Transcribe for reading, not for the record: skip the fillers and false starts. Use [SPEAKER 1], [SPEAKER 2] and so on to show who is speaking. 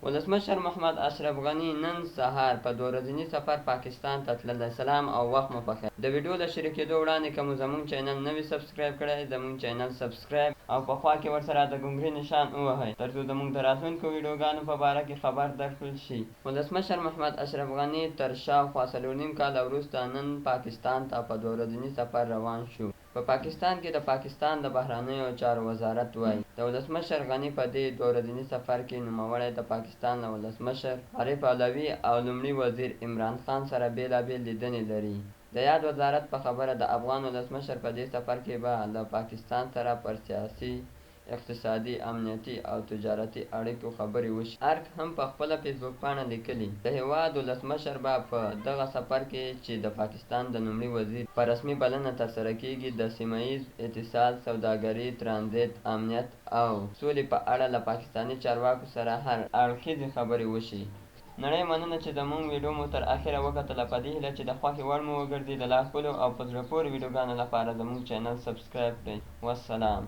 [SPEAKER 1] ولسمشر محمد اشرف غني نن سهار په 2 ورځني سفر پاکستان ته تللی. سلام او وخت مو پخیر. د ویډیو د شریکېدو وړاندې که مو زموږ چینل نوي سبسکرایب کړی زموږ چینل سبسکرایب او په خوا کې ورسره د ګونګري نشان ووهئ ترڅو زموږ د راتلونکو ویډیوګانو په باره کې خبر درکړل شي. ولسمشر محمد اشرف غني تر شاوخوا 4.5 کاله وروسته نن پاکستان ته په 2 ورځني سفر روان شو. په پاکستان کې د پاکستان د بهرنیو چارو وزارت وایي د ولسمشر غني په دې 2 ورځني سفر کې نوموړی د پاکستان له ولسمشر عارف علوي او لومړي وزیر عمران خان سره بېلابېل لیدنې لري. د یاد وزارت په خبره د افغان ولسمشر په دې سفر کې به له پاکستان سره پر سیاسي، اقتصادي، امنیتي او تجارتي اړیکو خبرې وشي. ارګ هم په خپله فیسبوک پاڼه لیکلي د هېواد ولسمشر به په دغه سفر کې چې د پاکستان د لومړي وزیر په رسمي بلنه ترسره کیږي د سیمه ییز اتصال، سوداګري، ترانزیت، امنیت او سولې په اړه له پاکستاني چارواکو سره هر اړخیزې خبرې وشي. نړۍ مننه چې زموږ ویډیو مو تر اخره وکتله. په دې هیله چې د خوښې وړ مو وګرځي. د لا ښکلو او په زړه پورې ویډیوګانو لپاره زموږ چینل سبسکرایب کړئ. والسلام.